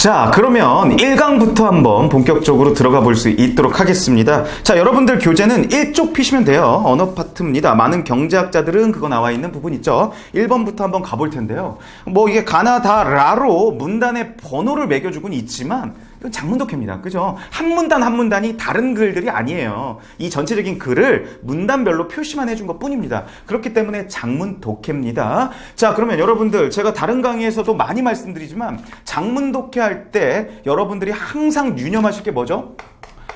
자, 그러면 1강부터 한번 본격적으로 들어가 볼 수 있도록 하겠습니다. 자, 여러분들 교재는 1쪽 피시면 돼요. 언어 파트입니다. 많은 경제학자들은 그거 나와 있는 부분 있죠. 1번부터 한번 가볼 텐데요. 뭐 이게 가나 다 라로 문단의 번호를 매겨주고는 있지만 이건 장문독해입니다. 그죠? 한 문단 한 문단이 다른 글들이 아니에요. 이 전체적인 글을 문단별로 표시만 해준 것 뿐입니다. 그렇기 때문에 장문독해입니다. 자, 그러면 여러분들 제가 다른 강의에서도 많이 말씀드리지만 장문독해 할 때 여러분들이 항상 유념하실 게 뭐죠?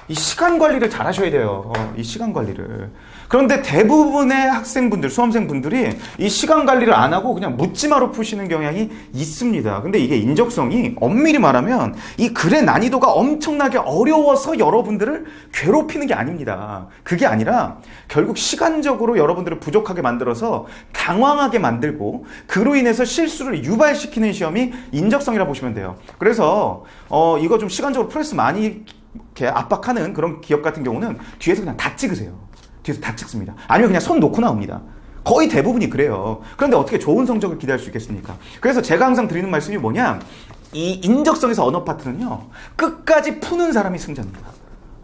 이 시간 관리를 잘 하셔야 돼요. 이 시간 관리를. 그런데 대부분의 학생분들, 수험생분들이 이 시간 관리를 안 하고 그냥 묻지마로 푸시는 경향이 있습니다. 근데 이게 인적성이 엄밀히 말하면 이 글의 난이도가 엄청나게 어려워서 여러분들을 괴롭히는 게 아닙니다. 그게 아니라 결국 시간적으로 여러분들을 부족하게 만들어서 당황하게 만들고 그로 인해서 실수를 유발시키는 시험이 인적성이라 보시면 돼요. 그래서 이거 좀 시간적으로 프레스 많이 이렇게 압박하는 그런 기업 같은 경우는 뒤에서 그냥 다 찍으세요. 뒤에서 다 찍습니다. 아니면 그냥 손 놓고 나옵니다. 거의 대부분이 그래요. 그런데 어떻게 좋은 성적을 기대할 수 있겠습니까? 그래서 제가 항상 드리는 말씀이 뭐냐, 이 인적성에서 언어 파트는요, 끝까지 푸는 사람이 승자입니다.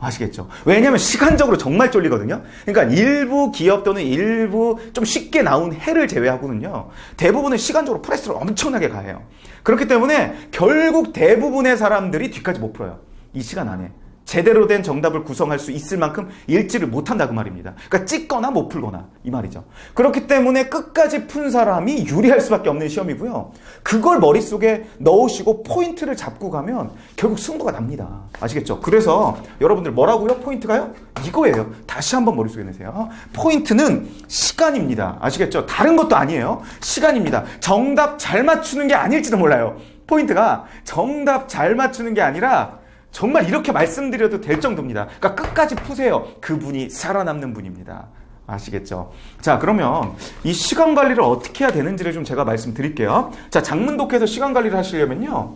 아시겠죠? 왜냐하면 시간적으로 정말 쫄리거든요. 그러니까 일부 기업 또는 일부 좀 쉽게 나온 해를 제외하고는요, 대부분은 시간적으로 프레스를 엄청나게 가해요. 그렇기 때문에 결국 대부분의 사람들이 뒤까지 못 풀어요. 이 시간 안에 제대로 된 정답을 구성할 수 있을 만큼 읽지를 못한다 그 말입니다. 그러니까 찍거나 못 풀거나 이 말이죠. 그렇기 때문에 끝까지 푼 사람이 유리할 수밖에 없는 시험이고요. 그걸 머릿속에 넣으시고 포인트를 잡고 가면 결국 승부가 납니다. 아시겠죠? 그래서 여러분들 뭐라고요? 포인트가요? 이거예요. 다시 한번 머릿속에 내세요. 포인트는 시간입니다. 아시겠죠? 다른 것도 아니에요. 시간입니다. 정답 잘 맞추는 게 아닐지도 몰라요. 포인트가 정답 잘 맞추는 게 아니라 정말 이렇게 말씀드려도 될 정도입니다. 그러니까 끝까지 푸세요. 그분이 살아남는 분입니다. 아시겠죠? 자, 그러면 이 시간 관리를 어떻게 해야 되는지를 좀 제가 말씀드릴게요. 자, 장문독해서 시간 관리를 하시려면요,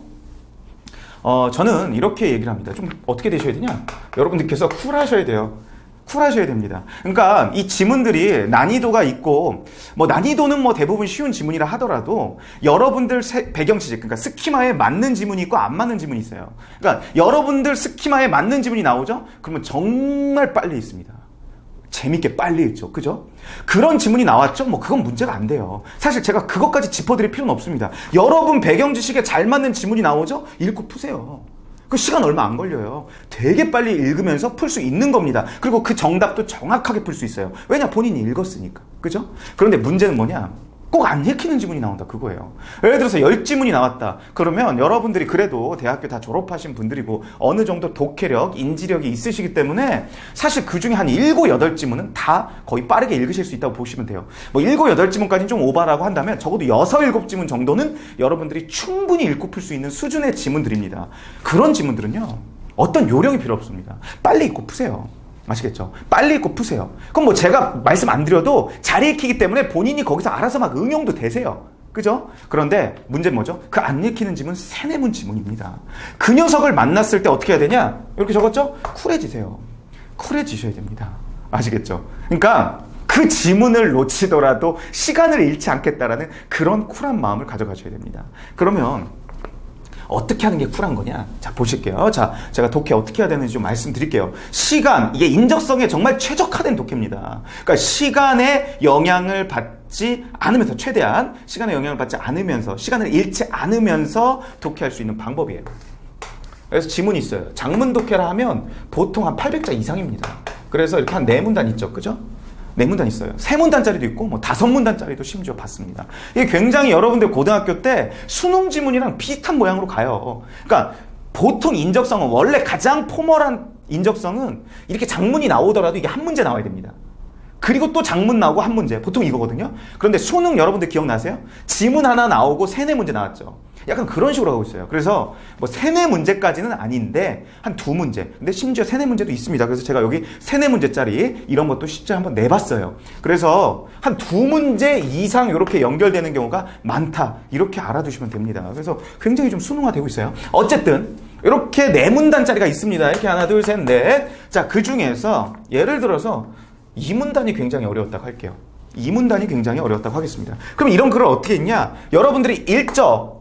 저는 이렇게 얘기를 합니다. 좀 어떻게 되셔야 되냐? 여러분들께서 쿨하셔야 돼요. 쿨하셔야 됩니다. 그러니까 이 지문들이 난이도가 있고, 뭐 난이도는 뭐 대부분 쉬운 지문이라 하더라도 여러분들 배경 지식, 그러니까 스키마에 맞는 지문이 있고 안 맞는 지문이 있어요. 그러니까 여러분들 스키마에 맞는 지문이 나오죠? 그러면 정말 빨리 있습니다. 재밌게 빨리 읽죠. 그죠? 그런 지문이 나왔죠? 뭐 그건 문제가 안 돼요. 사실 제가 그것까지 짚어드릴 필요는 없습니다. 여러분 배경 지식에 잘 맞는 지문이 나오죠? 읽고 푸세요. 그 시간 얼마 안 걸려요. 되게 빨리 읽으면서 풀 수 있는 겁니다. 그리고 그 정답도 정확하게 풀 수 있어요. 왜냐? 본인이 읽었으니까. 그죠? 그런데 문제는 뭐냐? 꼭 안 읽히는 지문이 나온다. 그거예요. 예를 들어서 10지문이 나왔다. 그러면 여러분들이 그래도 대학교 다 졸업하신 분들이고 어느 정도 독해력, 인지력이 있으시기 때문에 사실 그 중에 한 7, 8지문은 다 거의 빠르게 읽으실 수 있다고 보시면 돼요. 뭐 7, 8지문까지는 좀 오바라고 한다면 적어도 6, 7지문 정도는 여러분들이 충분히 읽고 풀 수 있는 수준의 지문들입니다. 그런 지문들은요, 어떤 요령이 필요 없습니다. 빨리 읽고 푸세요. 아시겠죠? 빨리 읽고 푸세요. 그럼 뭐 제가 말씀 안 드려도 잘 읽히기 때문에 본인이 거기서 알아서 막 응용도 되세요. 그죠? 그런데 문제는 뭐죠? 그 안 읽히는 지문 3, 4문 지문입니다. 그 녀석을 만났을 때 어떻게 해야 되냐? 이렇게 적었죠? 쿨해지세요. 쿨해지셔야 됩니다. 아시겠죠? 그러니까 그 지문을 놓치더라도 시간을 잃지 않겠다라는 그런 쿨한 마음을 가져가셔야 됩니다. 그러면 어떻게 하는 게 쿨한 거냐? 자, 보실게요. 자, 제가 독해 어떻게 해야 되는지 좀 말씀드릴게요. 시간, 이게 인적성에 정말 최적화된 독해입니다. 그러니까 시간에 영향을 받지 않으면서, 최대한 시간에 영향을 받지 않으면서, 시간을 잃지 않으면서 독해할 수 있는 방법이에요. 그래서 지문이 있어요. 장문 독해라 하면 보통 한 800자 이상입니다. 그래서 이렇게 한 4문단 있죠. 그죠? 4문단 있어요. 3문단짜리도 있고 뭐 5문단짜리도 심지어 봤습니다. 이게 굉장히 여러분들 고등학교 때 수능 지문이랑 비슷한 모양으로 가요. 그러니까 보통 인적성은, 원래 가장 포멀한 인적성은 이렇게 장문이 나오더라도 이게 한 문제 나와야 됩니다. 그리고 또 장문 나오고 한 문제, 보통 이거거든요. 그런데 수능 여러분들 기억나세요? 지문 하나 나오고 3, 4문제 나왔죠. 약간 그런 식으로 하고 있어요. 그래서 뭐 3, 4문제까지는 아닌데 한 2문제, 근데 심지어 3, 4문제도 있습니다. 그래서 제가 여기 3, 4문제짜리 이런 것도 실제 한번 내봤어요. 그래서 한 2문제 이상 이렇게 연결되는 경우가 많다, 이렇게 알아두시면 됩니다. 그래서 굉장히 좀 수능화되고 있어요. 어쨌든 이렇게 4문단짜리가 있습니다. 이렇게 하나, 둘, 셋, 넷. 자, 그 중에서 예를 들어서 2문단이 굉장히 어려웠다고 할게요. 이 문단이 굉장히 어려웠다고 하겠습니다. 그럼 이런 글을 어떻게 읽냐? 여러분들이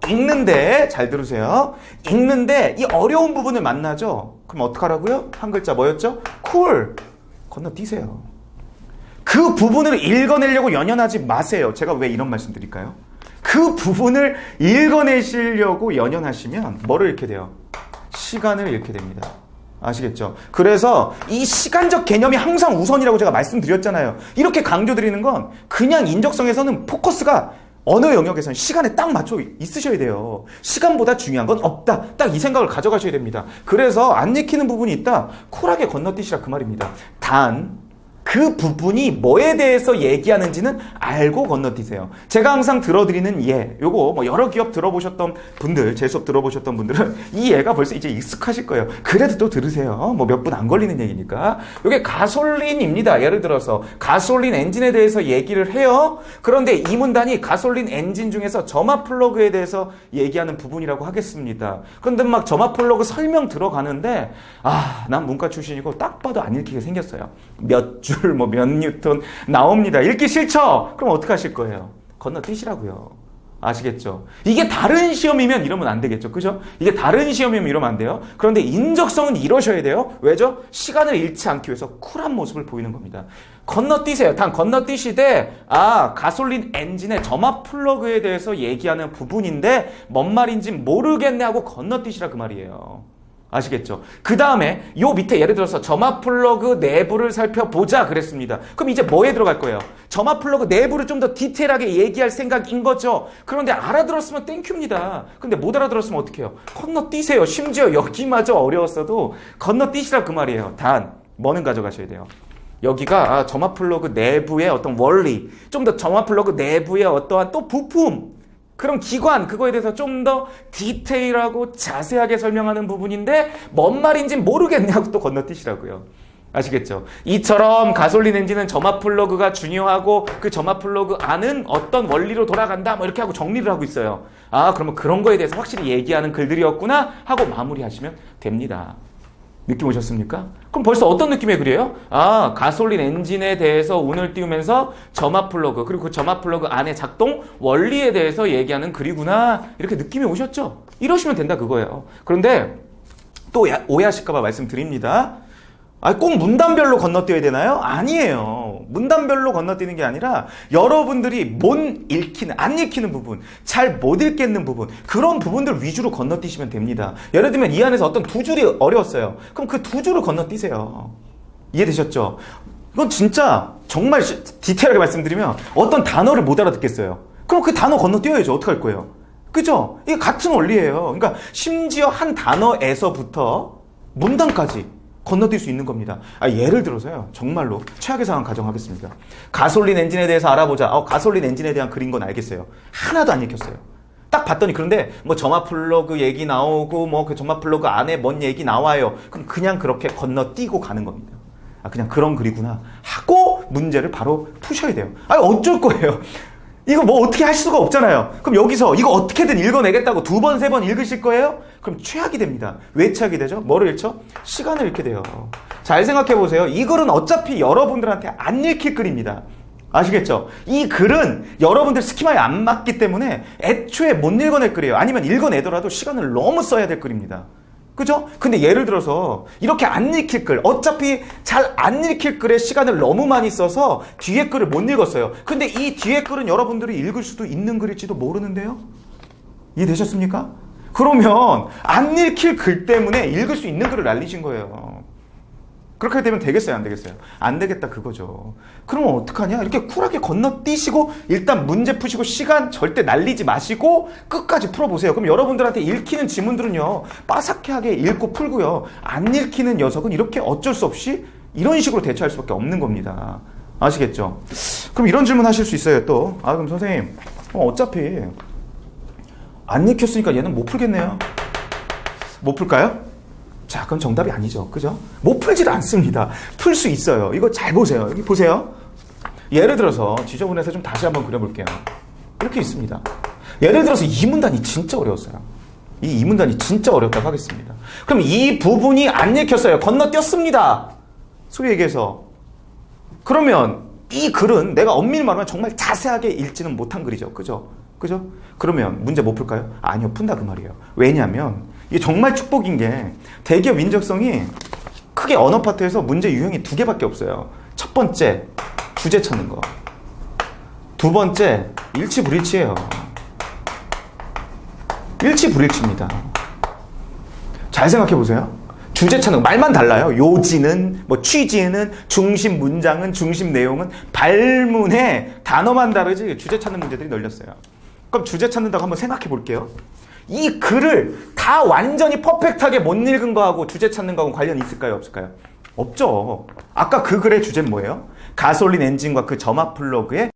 읽는데, 잘 들으세요. 읽는데 이 어려운 부분을 만나죠? 그럼 어떡하라고요? 한 글자 뭐였죠? cool. 건너뛰세요. 그 부분을 읽어내려고 연연하지 마세요. 제가 왜 이런 말씀 드릴까요? 그 부분을 읽어내시려고 연연하시면 뭐를 잃게 돼요? 시간을 잃게 됩니다. 아시겠죠? 그래서 이 시간적 개념이 항상 우선이라고 제가 말씀드렸잖아요. 이렇게 강조드리는 건 그냥 인적성에서는 포커스가 언어 영역에서는 시간에 딱 맞춰 있으셔야 돼요. 시간보다 중요한 건 없다. 딱 이 생각을 가져가셔야 됩니다. 그래서 안 읽히는 부분이 있다. 쿨하게 건너뛰시라 그 말입니다. 단 그 부분이 뭐에 대해서 얘기하는지는 알고 건너뛰세요. 제가 항상 들어드리는 요거 뭐 여러 기업 들어보셨던 분들, 제 수업 들어보셨던 분들은 이 예가 벌써 이제 익숙하실 거예요. 그래도 또 들으세요. 뭐 몇 분 안 걸리는 얘기니까. 이게 가솔린입니다. 예를 들어서 가솔린 엔진에 대해서 얘기를 해요. 그런데 이 문단이 가솔린 엔진 중에서 점화 플러그에 대해서 얘기하는 부분이라고 하겠습니다. 그런데 막 점화 플러그 설명 들어가는데 난 문과 출신이고 딱 봐도 안 읽히게 생겼어요. 몇 줄, 몇 뉴턴 나옵니다. 읽기 싫죠? 그럼 어떻게 하실 거예요? 건너뛰시라고요. 아시겠죠? 이게 다른 시험이면 이러면 안 되겠죠. 그죠? 이게 다른 시험이면 이러면 안 돼요. 그런데 인적성은 이러셔야 돼요. 왜죠? 시간을 잃지 않기 위해서 쿨한 모습을 보이는 겁니다. 건너뛰세요. 단 건너뛰시되 가솔린 엔진의 점화 플러그에 대해서 얘기하는 부분인데 뭔 말인지 모르겠네 하고 건너뛰시라 그 말이에요. 아시겠죠? 그 다음에 요 밑에 예를 들어서 점화 플러그 내부를 살펴보자 그랬습니다. 그럼 이제 뭐에 들어갈 거예요? 점화 플러그 내부를 좀 더 디테일하게 얘기할 생각인 거죠. 그런데 알아들었으면 땡큐입니다. 근데 못 알아들었으면 어떡해요? 건너뛰세요. 심지어 여기마저 어려웠어도 건너뛰시라 그 말이에요. 단 뭐는 가져가셔야 돼요? 여기가 점화 플러그 내부의 어떤 원리, 좀 더 점화 플러그 내부의 어떠한 또 부품, 그런 기관, 그거에 대해서 좀 더 디테일하고 자세하게 설명하는 부분인데 뭔 말인지 모르겠냐고 또 건너뛰시라고요. 아시겠죠? 이처럼 가솔린 엔진은 점화 플러그가 중요하고 그 점화 플러그 안은 어떤 원리로 돌아간다 뭐 이렇게 하고 정리를 하고 있어요. 그러면 그런 거에 대해서 확실히 얘기하는 글들이었구나 하고 마무리하시면 됩니다. 느낌 오셨습니까? 그럼 벌써 어떤 느낌의 글이에요? 가솔린 엔진에 대해서 운을 띄우면서 점화 플러그, 그리고 그 점화 플러그 안의 작동 원리에 대해서 얘기하는 글이구나. 이렇게 느낌이 오셨죠? 이러시면 된다 그거예요. 그런데 또 오해하실까봐 말씀드립니다. 꼭 문단별로 건너뛰어야 되나요? 아니에요. 문단별로 건너뛰는 게 아니라 여러분들이 안 읽히는 부분, 잘 못 읽겠는 부분, 그런 부분들 위주로 건너뛰시면 됩니다. 예를 들면 이 안에서 어떤 두 줄이 어려웠어요. 그럼 그 두 줄을 건너뛰세요. 이해되셨죠? 이건 진짜 정말 디테일하게 말씀드리면 어떤 단어를 못 알아듣겠어요. 그럼 그 단어 건너뛰어야죠. 어떡할 거예요? 그죠? 이게 같은 원리예요. 그러니까 심지어 한 단어에서부터 문단까지 건너뛸 수 있는 겁니다. 예를 들어서요. 정말로 최악의 상황 가정하겠습니다. 가솔린 엔진에 대해서 알아보자. 가솔린 엔진에 대한 글인 건 알겠어요. 하나도 안 읽혔어요. 딱 봤더니 그런데 뭐 점화 플러그 얘기 나오고 뭐 그 점화 플러그 안에 뭔 얘기 나와요. 그럼 그냥 그렇게 건너뛰고 가는 겁니다. 그냥 그런 글이구나 하고 문제를 바로 푸셔야 돼요. 어쩔 거예요. 이거 뭐 어떻게 할 수가 없잖아요. 그럼 여기서 이거 어떻게든 읽어내겠다고 두 번, 세 번 읽으실 거예요? 그럼 최악이 됩니다. 왜 최악이 되죠? 뭐를 잃죠? 시간을 잃게 돼요. 잘 생각해 보세요. 이 글은 어차피 여러분들한테 안 읽힐 글입니다. 아시겠죠? 이 글은 여러분들 스키마에 안 맞기 때문에 애초에 못 읽어낼 글이에요. 아니면 읽어내더라도 시간을 너무 써야 될 글입니다. 그죠? 근데 예를 들어서 이렇게 안 읽힐 글, 어차피 잘 안 읽힐 글에 시간을 너무 많이 써서 뒤에 글을 못 읽었어요. 근데 이 뒤에 글은 여러분들이 읽을 수도 있는 글일지도 모르는데요? 이해되셨습니까? 그러면 안 읽힐 글 때문에 읽을 수 있는 글을 날리신 거예요. 그렇게 되면 되겠어요? 안 되겠어요? 안 되겠다 그거죠. 그러면 어떡하냐? 이렇게 쿨하게 건너뛰시고 일단 문제 푸시고 시간 절대 날리지 마시고 끝까지 풀어보세요. 그럼 여러분들한테 읽히는 지문들은요. 빠삭하게 읽고 풀고요. 안 읽히는 녀석은 이렇게 어쩔 수 없이 이런 식으로 대처할 수밖에 없는 겁니다. 아시겠죠? 그럼 이런 질문 하실 수 있어요. 또 그럼 선생님 어차피 안 읽혔으니까 얘는 못 풀겠네요. 못 풀까요? 자, 그건 정답이 아니죠. 그죠? 못 풀질 않습니다. 풀 수 있어요. 이거 잘 보세요. 여기 보세요. 예를 들어서 지저분해서 좀 다시 한번 그려볼게요. 이렇게 있습니다. 예를 들어서 이 문단이 진짜 어려웠어요. 이 문단이 진짜 어렵다고 하겠습니다. 그럼 이 부분이 안 읽혔어요. 건너뛰었습니다. 소위 얘기해서. 그러면 이 글은 내가 엄밀히 말하면 정말 자세하게 읽지는 못한 글이죠. 그죠? 그러면 문제 못 풀까요? 아니요, 푼다 그 말이에요. 왜냐하면 이게 정말 축복인 게 대기업 인적성이 크게 언어 파트에서 문제 유형이 2개밖에 없어요. 첫 번째, 주제 찾는 거. 두 번째, 일치불일치예요. 일치불일치입니다. 잘 생각해 보세요. 주제 찾는 거, 말만 달라요. 요지는, 뭐 취지는, 중심 문장은, 중심 내용은, 발문에 단어만 다르지 주제 찾는 문제들이 널렸어요. 그럼 주제 찾는다고 한번 생각해 볼게요. 이 글을 다 완전히 퍼펙트하게 못 읽은 거하고 주제 찾는 거하고 관련이 있을까요? 없을까요? 없죠. 아까 그 글의 주제는 뭐예요? 가솔린 엔진과 그 점화 플러그의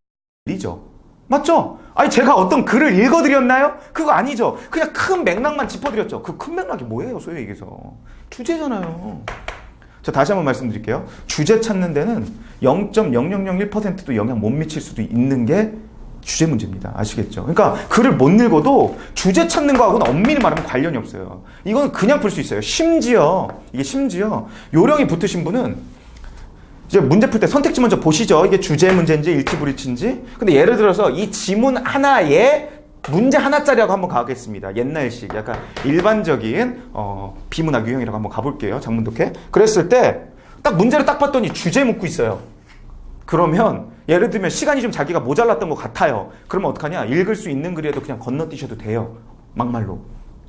일이죠. 맞죠? 아니 제가 어떤 글을 읽어드렸나요? 그거 아니죠. 그냥 큰 맥락만 짚어드렸죠. 그 큰 맥락이 뭐예요? 소위 얘기해서. 주제잖아요. 자, 다시 한번 말씀드릴게요. 주제 찾는 데는 0.0001%도 영향 못 미칠 수도 있는 게 주제 문제입니다. 아시겠죠? 그러니까 글을 못 읽어도 주제 찾는 거하고는 엄밀히 말하면 관련이 없어요. 이거는 그냥 풀 수 있어요. 심지어 요령이 붙으신 분은 이제 문제 풀 때 선택지 먼저 보시죠. 이게 주제 문제인지 일치불일치인지. 근데 예를 들어서 이 지문 하나에 문제 하나짜리라고 한번 가겠습니다. 옛날식 약간 일반적인 비문학 유형이라고 한번 가볼게요. 작문독해. 그랬을 때 딱 문제를 딱 봤더니 주제 묻고 있어요. 그러면 예를 들면 시간이 좀 자기가 모자랐던 것 같아요. 그러면 어떡하냐? 읽을 수 있는 글이라도 그냥 건너뛰셔도 돼요. 막말로.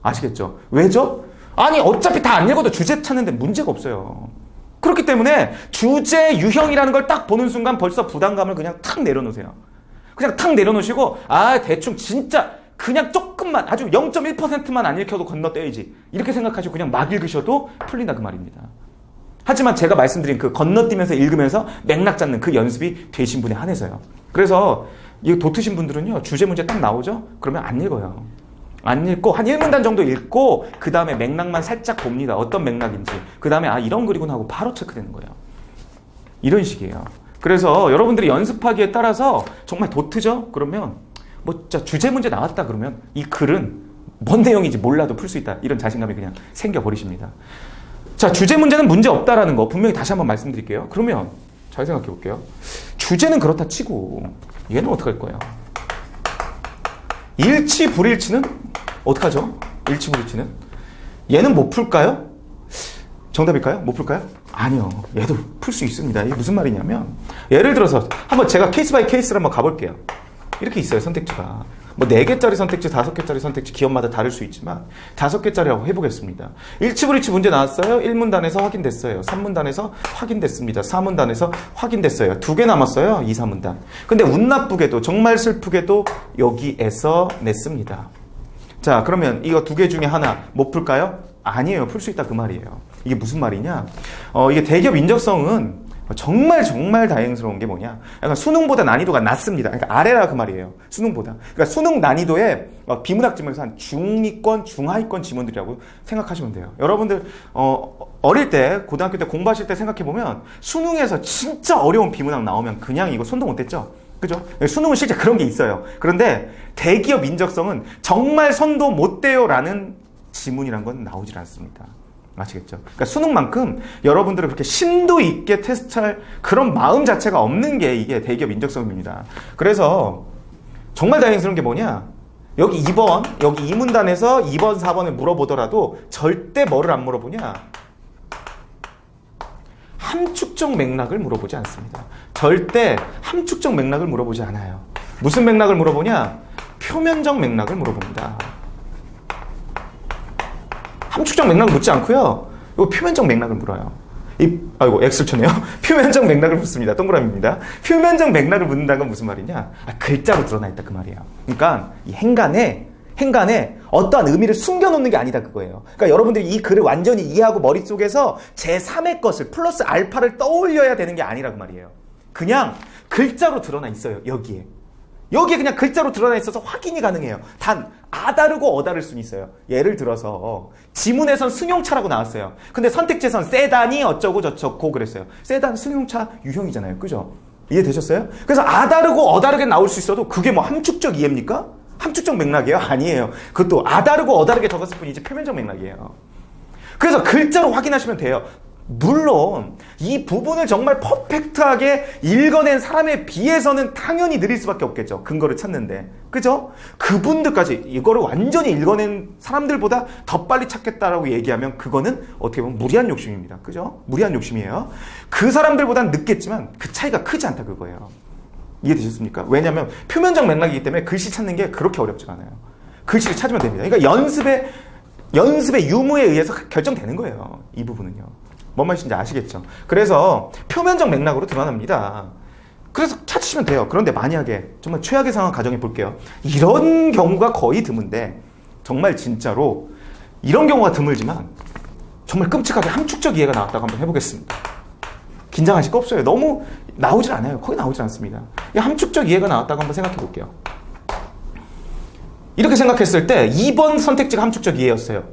아시겠죠? 왜죠? 아니 어차피 다 안 읽어도 주제 찾는데 문제가 없어요. 그렇기 때문에 주제 유형이라는 걸 딱 보는 순간 벌써 부담감을 그냥 탁 내려놓으세요. 그냥 탁 내려놓으시고 대충 진짜 그냥 조금만 아주 0.1%만 안 읽혀도 건너뛰어야지 이렇게 생각하시고 그냥 막 읽으셔도 풀린다 그 말입니다. 하지만 제가 말씀드린 그 건너뛰면서 읽으면서 맥락 잡는 그 연습이 되신 분에 한해서요. 그래서 이 도트신 분들은요. 주제 문제 딱 나오죠? 그러면 안 읽어요. 안 읽고 한 1문단 정도 읽고 그 다음에 맥락만 살짝 봅니다. 어떤 맥락인지. 그 다음에 이런 글이구나 하고 바로 체크되는 거예요. 이런 식이에요. 그래서 여러분들이 연습하기에 따라서 정말 도트죠? 그러면 주제 문제 나왔다 그러면 이 글은 뭔 내용인지 몰라도 풀 수 있다. 이런 자신감이 그냥 생겨버리십니다. 자, 주제 문제는 문제 없다라는 거 분명히 다시 한번 말씀드릴게요. 그러면 잘 생각해 볼게요. 주제는 그렇다 치고 얘는 어떡할 거예요? 일치 불일치는 어떡하죠? 일치 불일치는 얘는 못 풀까요? 정답일까요? 못 풀까요? 아니요. 얘도 풀 수 있습니다. 이게 무슨 말이냐면 예를 들어서 한번 제가 케이스 바이 케이스를 한번 가볼게요. 이렇게 있어요. 선택지가. 4개짜리 선택지, 5개짜리 선택지 기업마다 다를 수 있지만 5개짜리라고 해보겠습니다. 일치불일치 문제 나왔어요. 1문단에서 확인됐어요. 3문단에서 확인됐습니다. 4문단에서 확인됐어요. 2개 남았어요. 2, 3문단. 근데 운 나쁘게도 정말 슬프게도 여기에서 냈습니다. 자, 그러면 이거 2개 중에 하나 못 풀까요? 아니에요. 풀 수 있다 그 말이에요. 이게 무슨 말이냐? 이게 대기업 인적성은 정말 다행스러운 게 뭐냐? 약간 수능보다 난이도가 낮습니다. 그러니까 아래라 그 말이에요. 수능보다. 그러니까 수능 난이도에 비문학 지문에서 한 중위권, 중하위권 지문들이라고 생각하시면 돼요. 여러분들 어릴 때 고등학교 때 공부하실 때 생각해 보면 수능에서 진짜 어려운 비문학 나오면 그냥 이거 손도 못 댔죠. 그죠? 수능은 실제 그런 게 있어요. 그런데 대기업 인적성은 정말 손도 못 대요라는 지문이란 건 나오질 않습니다. 아시겠죠? 그러니까 수능만큼 여러분들을 그렇게 심도 있게 테스트할 그런 마음 자체가 없는 게 이게 대기업 인적성입니다. 그래서 정말 다행스러운 게 뭐냐? 여기 2번, 여기 2문단에서 2번, 4번을 물어보더라도 절대 뭐를 안 물어보냐? 함축적 맥락을 물어보지 않습니다. 절대 함축적 맥락을 물어보지 않아요. 무슨 맥락을 물어보냐? 표면적 맥락을 물어봅니다. 함축적 맥락을 묻지 않고요. 이거 표면적 맥락을 물어요. 아이고, X를 쳤네요. 표면적 맥락을 묻습니다. 동그라미입니다. 표면적 맥락을 묻는다는 건 무슨 말이냐? 글자로 드러나 있다 그 말이에요. 그러니까 이 행간에 어떠한 의미를 숨겨놓는 게 아니다 그거예요. 그러니까 여러분들이 이 글을 완전히 이해하고 머릿속에서 제3의 것을 플러스 알파를 떠올려야 되는 게 아니라 그 말이에요. 그냥 글자로 드러나 있어요. 여기에 그냥 글자로 드러나 있어서 확인이 가능해요. 단 아다르고 어다를 수는 있어요. 예를 들어서 지문에선 승용차라고 나왔어요. 근데 선택지에선 세단이 어쩌고 저쩌고 그랬어요. 세단 승용차 유형이잖아요. 그죠? 이해되셨어요? 그래서 아다르고 어다르게 나올 수 있어도 그게 뭐 함축적 이해입니까? 함축적 맥락이에요? 아니에요. 그것도 아다르고 어다르게 적었을 뿐이지 표면적 맥락이에요. 그래서 글자로 확인하시면 돼요. 물론 이 부분을 정말 퍼펙트하게 읽어낸 사람에 비해서는 당연히 느릴 수밖에 없겠죠. 근거를 찾는데. 그죠? 그분들까지 이거를 완전히 읽어낸 사람들보다 더 빨리 찾겠다라고 얘기하면 그거는 어떻게 보면 무리한 욕심입니다. 그죠? 무리한 욕심이에요. 그 사람들보다는 늦겠지만 그 차이가 크지 않다 그거예요. 이해되셨습니까? 왜냐하면 표면적 맥락이기 때문에 글씨 찾는 게 그렇게 어렵지가 않아요. 글씨를 찾으면 됩니다. 그러니까 연습의 유무에 의해서 결정되는 거예요. 이 부분은요. 뭔 말인지 아시겠죠? 그래서 표면적 맥락으로 드러납니다. 그래서 찾으시면 돼요. 그런데 만약에 정말 최악의 상황 가정해 볼게요. 이런 경우가 거의 드문데 정말 진짜로 이런 경우가 드물지만 정말 끔찍하게 함축적 이해가 나왔다고 한번 해보겠습니다. 긴장하실 거 없어요. 너무 나오질 않아요. 거의 나오질 않습니다. 함축적 이해가 나왔다고 한번 생각해 볼게요. 이렇게 생각했을 때 2번 선택지가 함축적 이해였어요.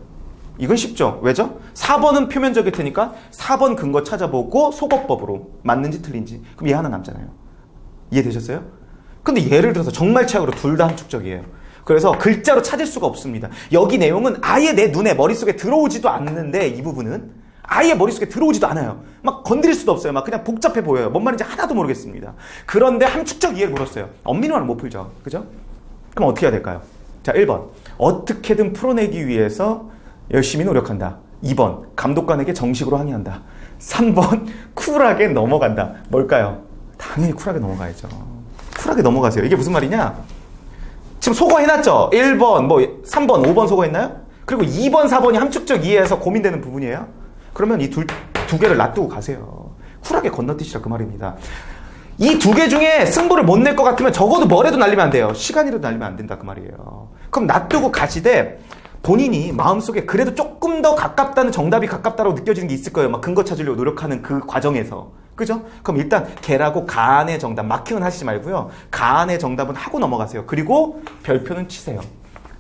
이건 쉽죠. 왜죠? 4번은 표면적일 테니까 4번 근거 찾아보고 소거법으로 맞는지 틀린지. 그럼 얘 하나 남잖아요. 이해되셨어요? 근데 예를 들어서 정말 최악으로 둘 다 함축적이에요. 그래서 글자로 찾을 수가 없습니다. 여기 내용은 아예 내 눈에 머릿속에 들어오지도 않는데 이 부분은 아예 머릿속에 들어오지도 않아요. 막 건드릴 수도 없어요. 막 그냥 복잡해 보여요. 뭔 말인지 하나도 모르겠습니다. 그런데 함축적 이해를 물었어요. 엄밀히 말하면 못 풀죠. 그죠? 그럼 어떻게 해야 될까요? 자, 1번. 어떻게든 풀어내기 위해서 열심히 노력한다. 2번. 감독관에게 정식으로 항의한다. 3번. 쿨하게 넘어간다. 뭘까요? 당연히 쿨하게 넘어가야죠. 쿨하게 넘어가세요. 이게 무슨 말이냐? 지금 소거해놨죠? 1번, 3번, 5번 소거했나요? 그리고 2번, 4번이 함축적 이해에서 고민되는 부분이에요. 그러면 이 두 개를 놔두고 가세요. 쿨하게 건너뛰시라 그 말입니다. 이 두 개 중에 승부를 못 낼 것 같으면 적어도 뭐라도 날리면 안 돼요. 시간이라도 날리면 안 된다 그 말이에요. 그럼 놔두고 가시되 본인이 마음속에 그래도 조금 더 가깝다는 정답이 가깝다고 느껴지는 게 있을 거예요. 막 근거 찾으려고 노력하는 그 과정에서. 그죠? 그럼 일단 개라고 가안의 정답 마킹은 하시지 말고요. 가안의 정답은 하고 넘어가세요. 그리고 별표는 치세요.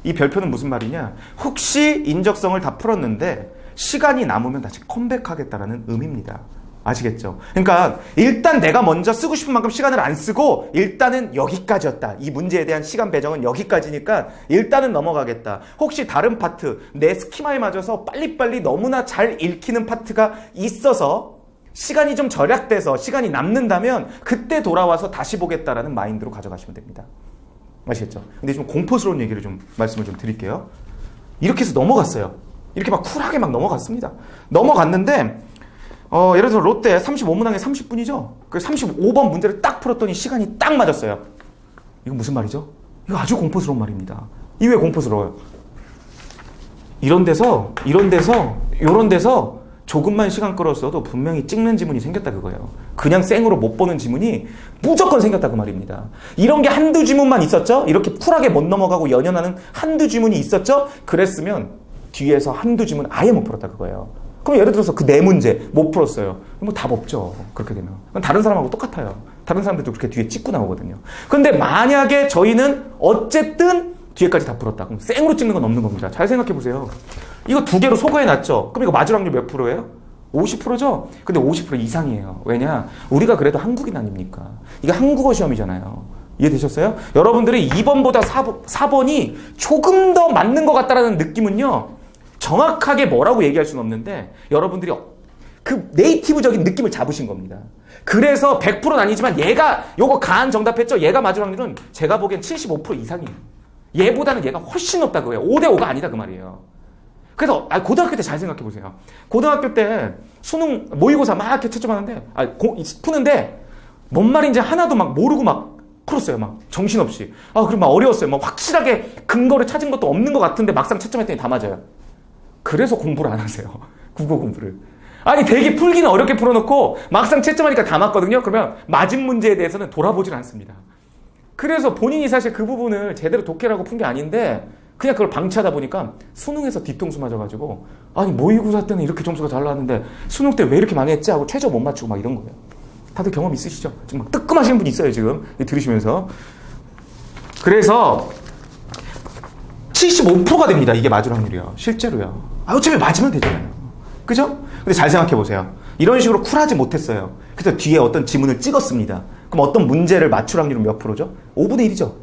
이 별표는 무슨 말이냐? 혹시 인적성을 다 풀었는데 시간이 남으면 다시 컴백하겠다라는 의미입니다. 아시겠죠? 그러니까 일단 내가 먼저 쓰고 싶은 만큼 시간을 안 쓰고 일단은 여기까지였다. 이 문제에 대한 시간 배정은 여기까지니까 일단은 넘어가겠다. 혹시 다른 파트, 내 스키마에 맞아서 빨리빨리 너무나 잘 읽히는 파트가 있어서 시간이 좀 절약돼서 시간이 남는다면 그때 돌아와서 다시 보겠다라는 마인드로 가져가시면 됩니다. 아시겠죠? 근데 좀 공포스러운 얘기를 좀 말씀을 좀 드릴게요. 이렇게 해서 넘어갔어요. 이렇게 막 쿨하게 막 넘어갔습니다. 넘어갔는데 예를 들어 롯데 35문항에 30분이죠. 그 35번 문제를 딱 풀었더니 시간이 딱 맞았어요. 이거 무슨 말이죠? 이거 아주 공포스러운 말입니다. 이 왜 공포스러워요? 이런 데서 조금만 시간 끌었어도 분명히 찍는 지문이 생겼다 그거예요. 그냥 생으로 못 보는 지문이 무조건 생겼다 그 말입니다. 이런 게 한두 지문만 있었죠? 이렇게 쿨하게 못 넘어가고 연연하는 한두 지문이 있었죠? 그랬으면 뒤에서 한두 지문 아예 못 풀었다 그거예요. 그럼 예를 들어서 그 네 문제 못 풀었어요. 뭐 답 없죠. 그렇게 되면. 다른 사람하고 똑같아요. 다른 사람들도 그렇게 뒤에 찍고 나오거든요. 근데 만약에 저희는 어쨌든 뒤에까지 다 풀었다. 그럼 생으로 찍는 건 없는 겁니다. 잘 생각해 보세요. 이거 두 개로 소거해놨죠. 그럼 이거 맞을 확률 몇 프로예요? 50%죠? 근데 50% 이상이에요. 왜냐? 우리가 그래도 한국인 아닙니까? 이게 한국어 시험이잖아요. 이해되셨어요? 여러분들이 2번보다 4번이 조금 더 맞는 것 같다라는 느낌은요. 정확하게 뭐라고 얘기할 수는 없는데 여러분들이 그 네이티브적인 느낌을 잡으신 겁니다. 그래서 100%는 아니지만 얘가 요거 가안 정답했죠? 얘가 맞을 확률은 제가 보기엔 75% 이상이에요. 얘보다는 얘가 훨씬 높다 그거예요. 5대5가 아니다 그 말이에요. 그래서 고등학교 때 잘 생각해 보세요. 고등학교 때 수능 모의고사 막 이렇게 채점하는데 푸는데 뭔 말인지 하나도 막 모르고 막 풀었어요. 막 정신없이. 그럼 막 어려웠어요. 막 확실하게 근거를 찾은 것도 없는 것 같은데 막상 채점했더니 다 맞아요. 그래서 공부를 안 하세요. 국어 공부를. 아니 되게 풀기는 어렵게 풀어놓고 막상 채점하니까 다 맞거든요. 그러면 맞은 문제에 대해서는 돌아보질 않습니다. 그래서 본인이 사실 그 부분을 제대로 독해라고 푼 게 아닌데 그냥 그걸 방치하다 보니까 수능에서 뒤통수 맞아가지고 아니 모의고사 때는 이렇게 점수가 잘 나왔는데 수능 때 왜 이렇게 망했지 하고 최저 못 맞추고 막 이런 거예요. 다들 경험 있으시죠? 지금 막 뜨끔하시는 분이 있어요 지금 들으시면서. 그래서 75%가 됩니다. 이게 맞을 확률이요. 실제로요. 어차피 맞으면 되잖아요. 그죠? 근데 잘 생각해 보세요. 이런 식으로 쿨하지 못했어요. 그래서 뒤에 어떤 지문을 찍었습니다. 그럼 어떤 문제를 맞출 확률은 몇 프로죠? 5분의 1이죠.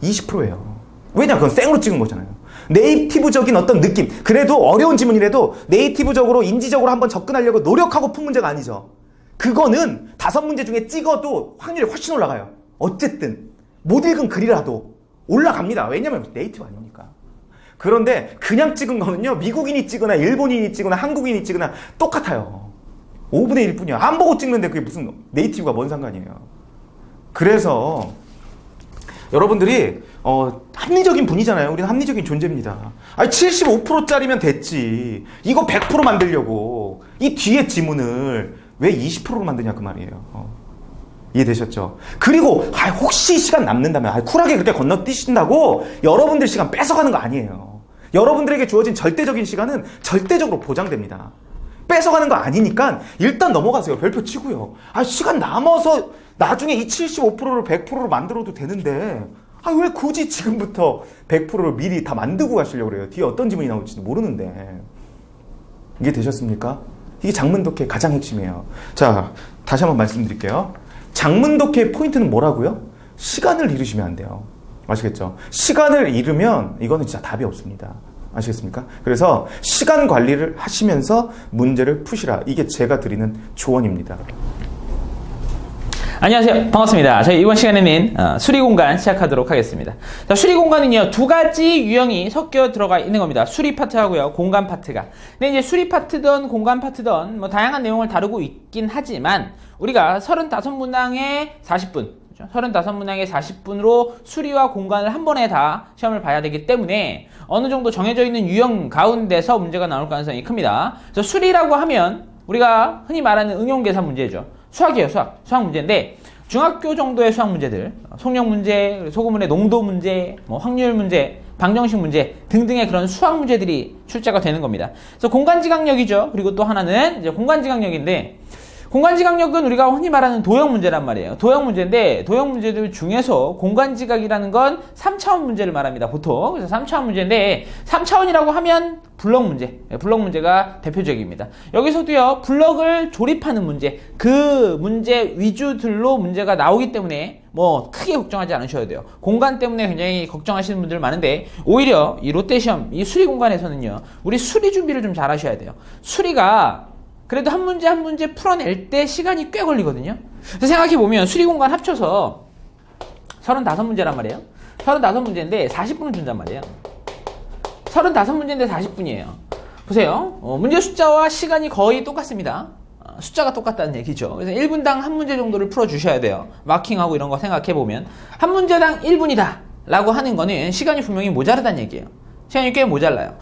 20%예요. 왜냐? 그건 생으로 찍은 거잖아요. 네이티브적인 어떤 느낌. 그래도 어려운 지문이라도 네이티브적으로 인지적으로 한번 접근하려고 노력하고 푼 문제가 아니죠. 그거는 5문제 중에 찍어도 확률이 훨씬 올라가요. 어쨌든 못 읽은 글이라도 올라갑니다. 왜냐면 네이티브 아닙니까? 그런데 그냥 찍은 거는요, 미국인이 찍거나 일본인이 찍거나 한국인이 찍거나 똑같아요. 5분의 1뿐이야. 안 보고 찍는데 그게 무슨 네이티브가 뭔 상관이에요. 그래서 여러분들이 합리적인 분이잖아요. 우리는 합리적인 존재입니다. 아니 75%짜리면 됐지. 이거 100% 만들려고 이 뒤에 지문을 왜 20%로 만드냐 그 말이에요. 이해되셨죠? 그리고 혹시 시간 남는다면 쿨하게 그렇게 건너뛰신다고 여러분들 시간 뺏어가는 거 아니에요. 여러분들에게 주어진 절대적인 시간은 절대적으로 보장됩니다. 뺏어가는 거 아니니까 일단 넘어가세요. 별표 치고요. 시간 남아서 나중에 이 75%를 100%로 만들어도 되는데 왜 굳이 지금부터 100%를 미리 다 만들고 가시려고 그래요. 뒤에 어떤 지문이 나올지도 모르는데. 이게 되셨습니까? 이게 장문독해의 가장 핵심이에요. 자, 다시 한번 말씀드릴게요. 장문독해의 포인트는 뭐라고요? 시간을 잃으시면 안 돼요. 아시겠죠? 시간을 잃으면 이거는 진짜 답이 없습니다. 아시겠습니까? 그래서 시간 관리를 하시면서 문제를 푸시라. 이게 제가 드리는 조언입니다. 안녕하세요. 반갑습니다. 저희 이번 시간에는 수리공간 시작하도록 하겠습니다. 자, 수리공간은요, 2가지 유형이 섞여 들어가 있는 겁니다. 수리 파트하고요, 공간 파트가. 근데 이제 수리 파트든 공간 파트든 뭐 다양한 내용을 다루고 있긴 하지만 우리가 35문항에 40분, 35문항에 40분으로 수리와 공간을 한 번에 다 시험을 봐야 되기 때문에 어느 정도 정해져 있는 유형 가운데서 문제가 나올 가능성이 큽니다. 그래서 수리라고 하면 우리가 흔히 말하는 응용계산 문제죠. 수학이에요, 수학 문제인데 중학교 정도의 수학 문제들, 속력 문제, 소금물의 농도 문제, 확률 문제, 방정식 문제 등등의 그런 수학 문제들이 출제가 되는 겁니다. 그래서 공간지각력이죠. 그리고 또 하나는 이제 공간지각력인데, 공간지각력은 우리가 흔히 말하는 도형 문제란 말이에요. 도형 문제인데 도형 문제들 중에서 공간지각이라는 건 3차원 문제를 말합니다. 보통. 그래서 3차원 문제인데 3차원이라고 하면 블럭 문제. 블럭 문제가 대표적입니다. 여기서도요. 블럭을 조립하는 문제. 그 문제 위주들로 문제가 나오기 때문에 크게 걱정하지 않으셔야 돼요. 공간 때문에 굉장히 걱정하시는 분들 많은데 오히려 이 롯데 시험, 이 수리 공간에서는요. 우리 수리 준비를 좀 잘 하셔야 돼요. 수리가 그래도 한 문제 한 문제 풀어낼 때 시간이 꽤 걸리거든요. 그래서 생각해보면 수리공간 합쳐서 35문제란 말이에요. 35문제인데 40분을 준단 말이에요. 35문제인데 40분이에요. 보세요. 문제 숫자와 시간이 거의 똑같습니다. 숫자가 똑같다는 얘기죠. 그래서 1분당 한 문제 정도를 풀어주셔야 돼요. 마킹하고 이런 거 생각해보면. 한 문제당 1분이다 라고 하는 거는 시간이 분명히 모자르다는 얘기예요. 시간이 꽤 모자라요.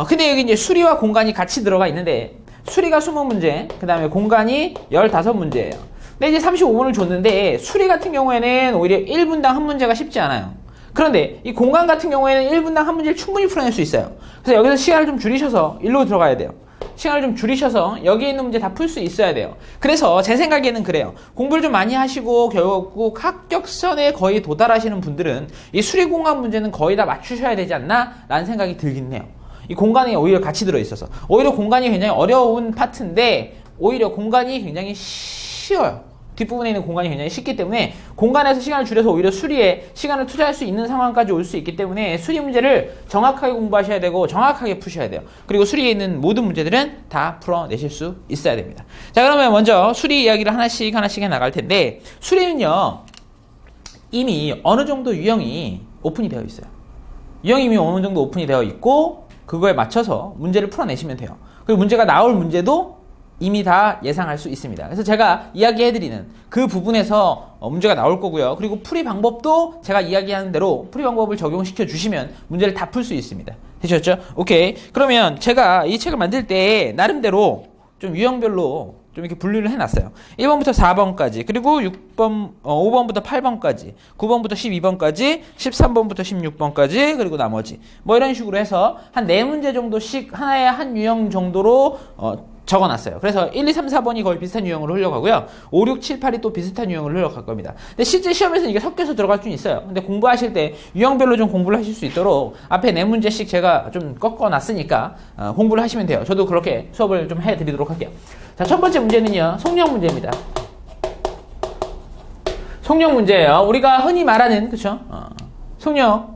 근데 여기 이제 수리와 공간이 같이 들어가 있는데 수리가 20문제, 그 다음에 공간이 15문제예요. 근데 이제 35분을 줬는데 수리 같은 경우에는 오히려 1분당 한 문제가 쉽지 않아요. 그런데 이 공간 같은 경우에는 1분당 한 문제를 충분히 풀어낼 수 있어요. 그래서 여기서 시간을 좀 줄이셔서 일로 들어가야 돼요. 시간을 좀 줄이셔서 여기에 있는 문제 다 풀 수 있어야 돼요. 그래서 제 생각에는 그래요. 공부를 좀 많이 하시고 결국 합격선에 거의 도달하시는 분들은 이 수리 공간 문제는 거의 다 맞추셔야 되지 않나? 라는 생각이 들긴 해요. 이 공간이 오히려 같이 들어있어서 오히려 공간이 굉장히 어려운 파트인데 오히려 공간이 굉장히 쉬워요. 뒷부분에 있는 공간이 굉장히 쉽기 때문에 공간에서 시간을 줄여서 오히려 수리에 시간을 투자할 수 있는 상황까지 올 수 있기 때문에 수리 문제를 정확하게 공부하셔야 되고 정확하게 푸셔야 돼요. 그리고 수리에 있는 모든 문제들은 다 풀어내실 수 있어야 됩니다. 자, 그러면 먼저 수리 이야기를 하나씩 해나갈 텐데 수리는요 이미 어느 정도 유형이 오픈이 되어 있어요. 유형이 이미 어느 정도 오픈이 되어 있고 그거에 맞춰서 문제를 풀어내시면 돼요. 그리고 문제가 나올 문제도 이미 다 예상할 수 있습니다. 그래서 제가 이야기해드리는 그 부분에서 문제가 나올 거고요. 그리고 풀이 방법도 제가 이야기하는 대로 풀이 방법을 적용시켜 주시면 문제를 다 풀 수 있습니다. 되셨죠? 오케이. 그러면 제가 이 책을 만들 때 나름대로 좀 유형별로 좀 이렇게 분류를 해놨어요. 1번부터 4번까지, 그리고 5번부터 8번까지, 9번부터 12번까지, 13번부터 16번까지, 그리고 나머지. 이런 식으로 해서 한 4문제 정도씩 하나의 한 유형 정도로 적어놨어요. 그래서 1, 2, 3, 4번이 거의 비슷한 유형으로 흘러가고요. 5, 6, 7, 8이 또 비슷한 유형으로 흘러갈 겁니다. 근데 실제 시험에서는 이게 섞여서 들어갈 수는 있어요. 근데 공부하실 때 유형별로 좀 공부를 하실 수 있도록 앞에 4문제씩 제가 좀 꺾어놨으니까 공부를 하시면 돼요. 저도 그렇게 수업을 좀 해드리도록 할게요. 자, 첫 번째 문제는요. 속력 문제입니다. 속력 문제예요. 우리가 흔히 말하는, 그쵸? 속력.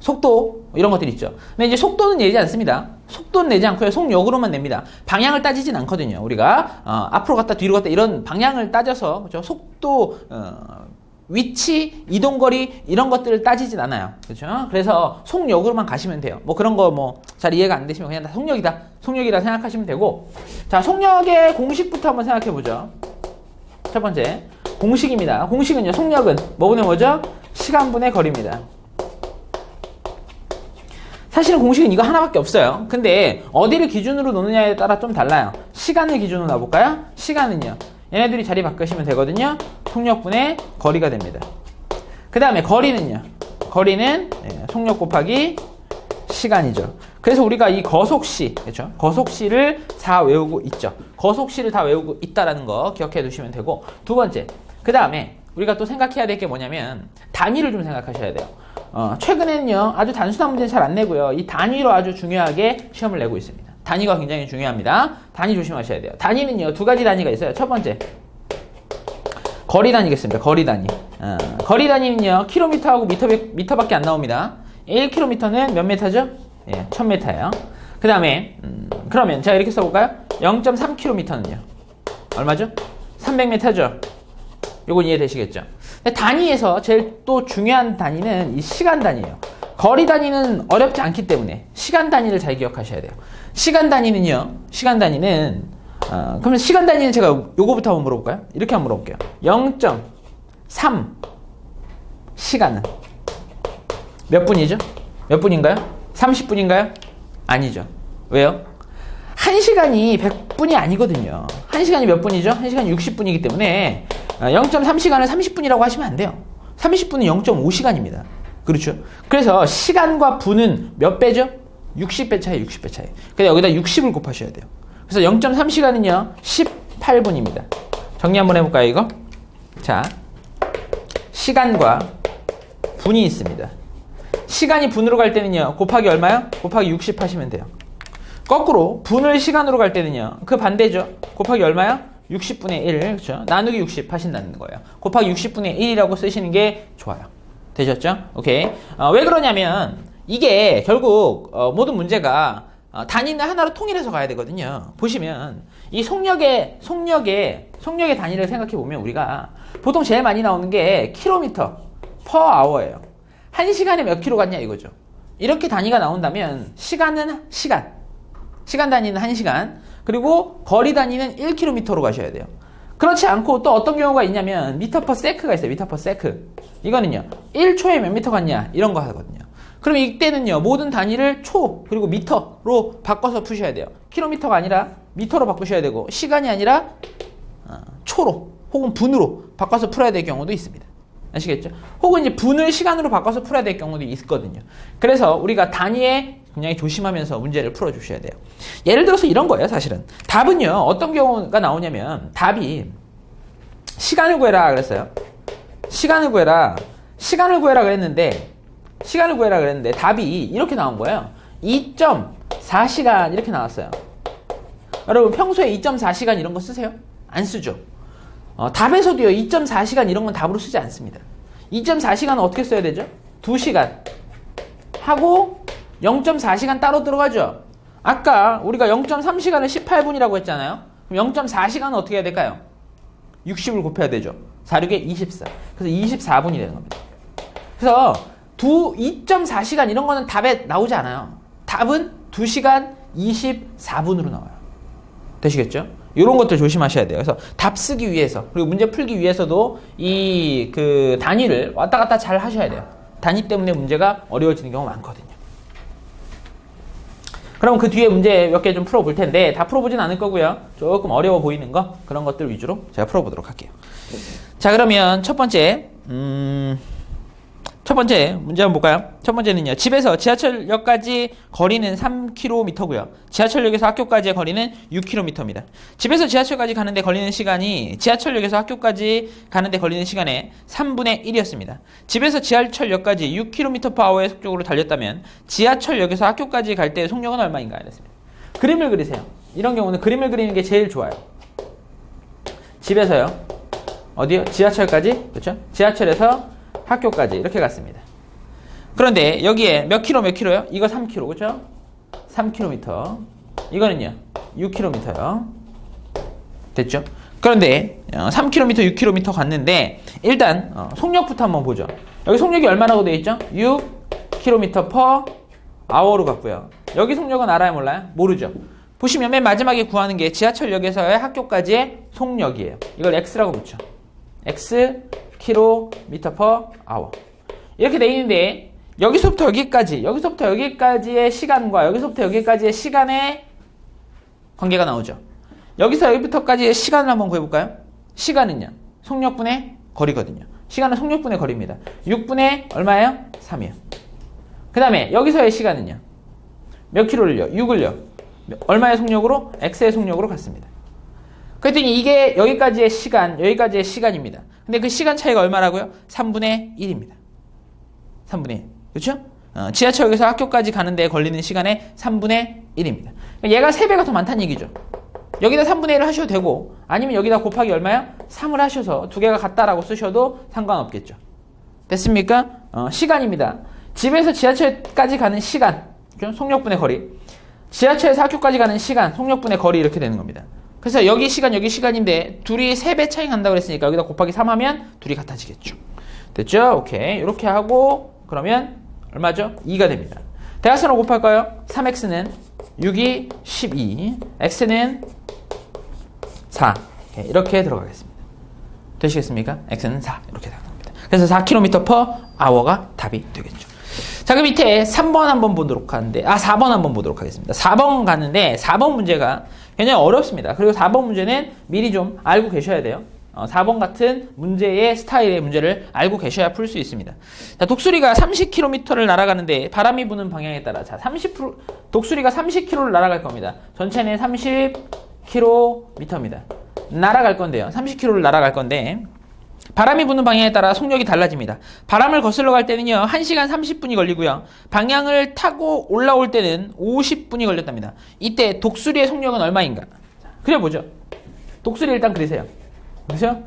속도 이런 것들 있죠. 근데 이제 속도는 내지 않습니다. 속도는 내지 않고요. 속력으로만 냅니다. 방향을 따지진 않거든요. 우리가 앞으로 갔다 뒤로 갔다 이런 방향을 따져서 그렇죠? 속도 위치, 이동거리 이런 것들을 따지진 않아요. 그렇죠? 그래서 속력으로만 가시면 돼요. 뭐 그런 거 뭐 잘 이해가 안 되시면 그냥 다 속력이다 생각하시면 되고. 자, 속력의 공식부터 한번 생각해 보죠. 첫 번째 공식입니다. 공식은요. 속력은 뭐분의 뭐죠? 시간분의 거리입니다. 사실은 공식은 이거 하나밖에 없어요. 근데 어디를 기준으로 놓느냐에 따라 좀 달라요. 시간을 기준으로 놔볼까요? 시간은요. 얘네들이 자리 바꾸시면 되거든요. 속력분의 거리가 됩니다. 그 다음에 거리는요. 거리는 속력 곱하기 시간이죠. 그래서 우리가 이 거속시, 그렇죠? 거속시를 다 외우고 있죠. 거속시를 다 외우고 있다라는 거 기억해 두시면 되고. 두 번째, 그 다음에 우리가 또 생각해야 될 게 뭐냐면 단위를 좀 생각하셔야 돼요. 최근에는요 아주 단순한 문제는 잘 안 내고요. 이 단위로 아주 중요하게 시험을 내고 있습니다. 단위가 굉장히 중요합니다. 단위 조심하셔야 돼요. 단위는요 두 가지 단위가 있어요. 첫 번째 거리 단위겠습니다. 거리 단위. 거리 단위는요 킬로미터하고 미터밖에 안 나옵니다. 1km는 몇 미터죠? 예, 1000m예요. 그 다음에 그러면 제가 이렇게 써볼까요? 0.3km는요 얼마죠? 300m죠. 요건 이해되시겠죠? 단위에서 제일 또 중요한 단위는 이 시간 단위예요. 거리 단위는 어렵지 않기 때문에 시간 단위를 잘 기억하셔야 돼요. 시간 단위는요. 그러면 시간 단위는 제가 요거부터 한번 물어볼까요? 이렇게 한번 물어볼게요. 0.3 시간은 몇 분이죠? 몇 분인가요? 30분인가요? 아니죠. 왜요? 1시간이 100분이 아니거든요. 1시간이 몇 분이죠? 1시간이 60분이기 때문에 0.3시간을 30분이라고 하시면 안 돼요. 30분은 0.5시간입니다. 그렇죠? 그래서 시간과 분은 몇 배죠? 60배 차이, 60배 차이. 그래서 여기다 60을 곱하셔야 돼요. 그래서 0.3시간은요, 18분입니다. 정리 한번 해볼까요, 이거? 자, 시간과 분이 있습니다. 시간이 분으로 갈 때는요, 곱하기 얼마요? 곱하기 60 하시면 돼요. 거꾸로 분을 시간으로 갈 때는요, 그 반대죠. 곱하기 얼마요? 60분의 1, 그렇죠? 나누기 60 하신다는 거예요. 곱하기 60분의 1이라고 쓰시는 게 좋아요. 되셨죠? 오케이. 왜 그러냐면 이게 결국 모든 문제가 단위는 하나로 통일해서 가야 되거든요. 보시면 이 속력의 단위를 생각해 보면 우리가 보통 제일 많이 나오는 게 킬로미터 per hour예요. 1시간에 몇 킬로 갔냐 이거죠. 이렇게 단위가 나온다면 시간은 시간 단위는 1시간, 그리고 거리 단위는 1km로 가셔야 돼요. 그렇지 않고 또 어떤 경우가 있냐면 미터 퍼 세크가 있어요. 미터 퍼 세크. 이거는요 1초에 몇 미터 갔냐 이런 거 하거든요. 그럼 이때는요 모든 단위를 초 그리고 미터로 바꿔서 푸셔야 돼요. 킬로미터가 아니라 미터로 바꾸셔야 되고, 시간이 아니라 초로 혹은 분으로 바꿔서 풀어야 될 경우도 있습니다. 아시겠죠? 혹은 이제 분을 시간으로 바꿔서 풀어야 될 경우도 있거든요. 그래서 우리가 단위에 굉장히 조심하면서 문제를 풀어주셔야 돼요. 예를 들어서 이런 거예요, 사실은. 답은요, 어떤 경우가 나오냐면, 답이 시간을 구해라 그랬어요. 시간을 구해라 그랬는데 답이 이렇게 나온 거예요. 2.4시간 이렇게 나왔어요. 여러분, 평소에 2.4시간 이런 거 쓰세요? 안 쓰죠? 답에서도요, 2.4시간 이런 건 답으로 쓰지 않습니다. 2.4시간은 어떻게 써야 되죠? 2시간 하고 0.4시간 따로 들어가죠. 아까 우리가 0.3시간을 18분이라고 했잖아요. 그럼 0.4시간은 어떻게 해야 될까요? 60을 곱해야 되죠. 4, 6에 24. 그래서 24분이 되는 겁니다. 그래서 2.4시간 이런 거는 답에 나오지 않아요. 답은 2시간 24분으로 나와요. 되시겠죠? 이런 것들 조심하셔야 돼요. 그래서 답 쓰기 위해서, 그리고 문제 풀기 위해서도 이 단위를 왔다 갔다 잘 하셔야 돼요. 단위 때문에 문제가 어려워지는 경우가 많거든요. 그럼 그 뒤에 문제 몇 개 좀 풀어볼 텐데 다 풀어보진 않을 거고요. 조금 어려워 보이는 거, 그런 것들 위주로 제가 풀어보도록 할게요. 자, 그러면 첫 번째 문제 한번 볼까요? 첫 번째는요. 집에서 지하철역까지 거리는 3km고요. 지하철역에서 학교까지의 거리는 6km입니다. 집에서 지하철까지 가는데 걸리는 시간이 지하철역에서 학교까지 가는데 걸리는 시간의 3분의 1이었습니다. 집에서 지하철역까지 6km/h의 속력으로 달렸다면 지하철역에서 학교까지 갈 때의 속력은 얼마인가? 이랬습니다. 그림을 그리세요. 이런 경우는 그림을 그리는 게 제일 좋아요. 집에서요. 어디요? 지하철까지? 그렇죠? 지하철에서 학교까지 이렇게 갔습니다. 그런데 여기에 몇 킬로요? 이거 3km, 그죠? 3km. 이거는요, 6km요. 됐죠? 그런데 3km, 6km 갔는데 일단 속력부터 한번 보죠. 여기 속력이 얼마라고 되어 있죠? 6km/h로 갔고요. 여기 속력은 알아요, 몰라요? 모르죠. 보시면 맨 마지막에 구하는 게 지하철역에서의 학교까지의 속력이에요. 이걸 x라고 붙여. x km/h. 이렇게 돼 있는데 여기서부터 여기까지의 시간과 여기서부터 여기까지의 시간의 관계가 나오죠. 여기서 여기부터까지의 시간을 한번 구해볼까요? 시간은요, 속력분의 거리거든요. 시간은 속력분의 거리입니다. 6분의 얼마예요? 3이요. 그 다음에 여기서의 시간은요, 몇 킬로를요? 6을요. 얼마의 속력으로? x의 속력으로 갔습니다. 그랬더니 이게 여기까지의 시간입니다. 근데 그 시간 차이가 얼마라고요? 3분의 1입니다. 3분의 1. 그렇죠? 지하철역에서 학교까지 가는데 걸리는 시간의 3분의 1입니다. 얘가 3배가 더 많다는 얘기죠. 여기다 3분의 1을 하셔도 되고, 아니면 여기다 곱하기 얼마요? 3을 하셔서 두 개가 같다라고 쓰셔도 상관없겠죠. 됐습니까? 시간입니다. 집에서 지하철까지 가는 시간, 속력분의 거리. 지하철에서 학교까지 가는 시간, 속력분의 거리, 이렇게 되는 겁니다. 그래서 여기 시간인데 둘이 3배 차이 간다고 그랬으니까 여기다 곱하기 3 하면 둘이 같아지겠죠. 됐죠? 오케이. 이렇게 하고 그러면 얼마죠? 2가 됩니다. 대각선으로 곱할까요? 3x는 6이 12, x는 4. 이렇게 들어가겠습니다. 되시겠습니까? x는 4. 이렇게 들어갑니다. 그래서 4km/h가 답이 되겠죠. 자, 그 밑에 3번 한번 보도록 하는데, 4번 한번 보도록 하겠습니다. 4번 가는데, 4번 문제가 굉장히 어렵습니다. 그리고 4번 문제는 미리 좀 알고 계셔야 돼요. 4번 같은 문제의 스타일의 문제를 알고 계셔야 풀 수 있습니다. 자, 독수리가 30km를 날아가는데 바람이 부는 방향에 따라, 자, 독수리가 30km를 날아갈 겁니다. 전체는 30km입니다. 날아갈 건데요. 30km를 날아갈 건데, 바람이 부는 방향에 따라 속력이 달라집니다. 바람을 거슬러 갈 때는요, 1시간 30분이 걸리고요. 방향을 타고 올라올 때는 50분이 걸렸답니다. 이때 독수리의 속력은 얼마인가? 그려보죠. 독수리 일단 그리세요. 그렇죠?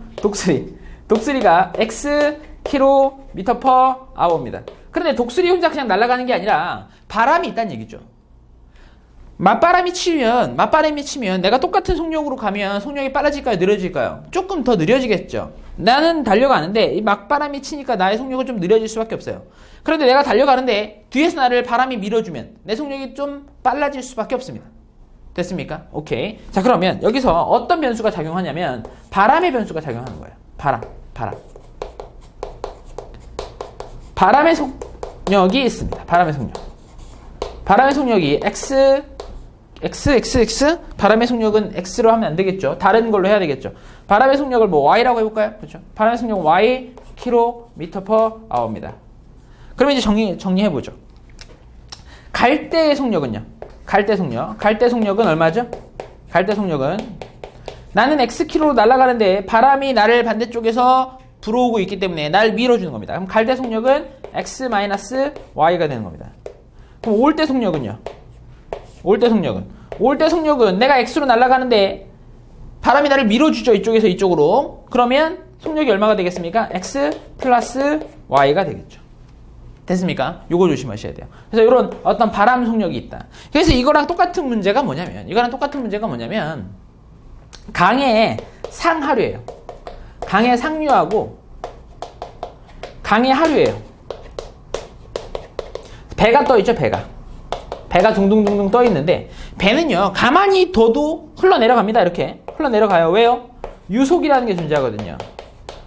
독수리가 x km/h입니다. 그런데 독수리 혼자 그냥 날아가는 게 아니라 바람이 있다는 얘기죠. 맞바람이 치면 내가 똑같은 속력으로 가면 속력이 빨라질까요? 느려질까요? 조금 더 느려지겠죠. 나는 달려가는데 이 맞바람이 치니까 나의 속력은 좀 느려질 수밖에 없어요. 그런데 내가 달려가는데 뒤에서 나를 바람이 밀어주면 내 속력이 좀 빨라질 수밖에 없습니다. 됐습니까? 오케이. 자, 그러면 여기서 어떤 변수가 작용하냐면 바람의 변수가 작용하는 거예요. 바람의 속력이 있습니다. 바람의 속력이 x 바람의 속력은 x로 하면 안 되겠죠. 다른 걸로 해야 되겠죠. 바람의 속력을 뭐 y라고 해볼까요? 그렇죠. 바람의 속력은 y km/h입니다. 그러면 이제 정리해보죠. 갈대의 속력은요? 갈대 속력은 얼마죠? 갈대 속력은 나는 xkm로 날아가는데 바람이 나를 반대쪽에서 불어오고 있기 때문에 날 밀어주는 겁니다. 그럼 갈대 속력은 x-y가 되는 겁니다. 그럼 올 때 속력은요? 올 때 속력은 내가 x로 날아가는데 바람이 나를 밀어주죠. 이쪽에서 이쪽으로. 그러면 속력이 얼마가 되겠습니까? x 플러스 y가 되겠죠. 됐습니까? 요거 조심하셔야 돼요. 그래서 이런 어떤 바람 속력이 있다. 그래서 이거랑 똑같은 문제가 뭐냐면 강의 상하류예요. 강의 상류하고 강의 하류예요. 배가 떠 있죠, 배가 둥둥둥둥 떠 있는데, 배는요 가만히 둬도 흘러내려갑니다. 이렇게 흘러내려가요. 왜요? 유속이라는 게 존재하거든요.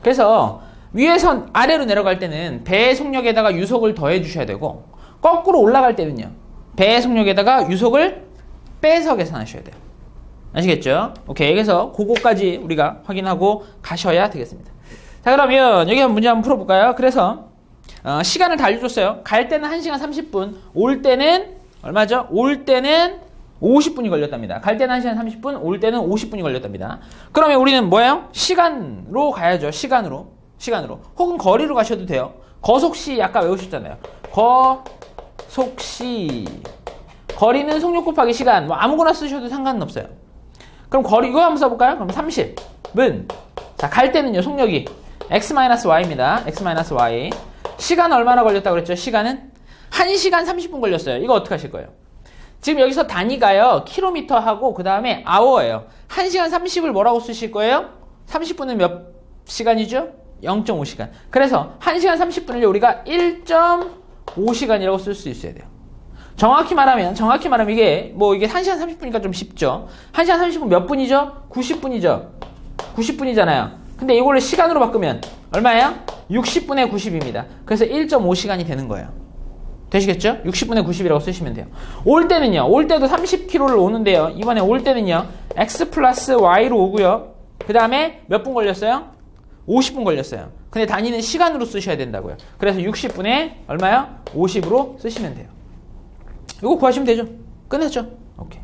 그래서 위에서 아래로 내려갈 때는 배의 속력에다가 유속을 더해 주셔야 되고, 거꾸로 올라갈 때는요 배의 속력에다가 유속을 빼서 계산하셔야 돼요. 아시겠죠? 오케이. 그래서 그거까지 우리가 확인하고 가셔야 되겠습니다. 자, 그러면 여기 문제 한번 풀어볼까요? 그래서 시간을 다 알려줬어요. 갈 때는 1시간 30분, 올 때는 얼마죠? 올 때는 50분이 걸렸답니다. 갈 때는 1시간 30분, 올 때는 50분이 걸렸답니다. 그러면 우리는 뭐예요? 시간으로 가야죠. 시간으로. 혹은 거리로 가셔도 돼요. 거속시 아까 외우셨잖아요. 거속시. 거리는 속력 곱하기 시간. 뭐 아무거나 쓰셔도 상관은 없어요. 그럼 거리 이거 한번 써볼까요? 그럼 30은, 자, 갈 때는요 속력이 x-y입니다. x-y. 시간 얼마나 걸렸다고 그랬죠? 시간은 1시간 30분 걸렸어요. 이거 어떻게 하실 거예요? 지금 여기서 단위가요, 킬로미터하고 그 다음에 아워예요. 1시간 30을 뭐라고 쓰실 거예요? 30분은 몇 시간이죠? 0.5시간. 그래서 1시간 30분을 우리가 1.5시간이라고 쓸 수 있어야 돼요. 정확히 말하면 이게 1시간 30분이니까 좀 쉽죠. 1시간 30분 몇 분이죠? 90분이죠. 90분이잖아요. 근데 이거를 시간으로 바꾸면 얼마예요? 60분의 90입니다. 그래서 1.5시간이 되는 거예요. 되시겠죠? 60분의 90이라고 쓰시면 돼요. 올 때도 30km를 오는데요. 이번에 올 때는요, x 플러스 y로 오고요. 그 다음에 몇 분 걸렸어요? 50분 걸렸어요. 근데 단위는 시간으로 쓰셔야 된다고요. 그래서 60분에 얼마요? 50으로 쓰시면 돼요. 이거 구하시면 되죠? 끝났죠? 오케이.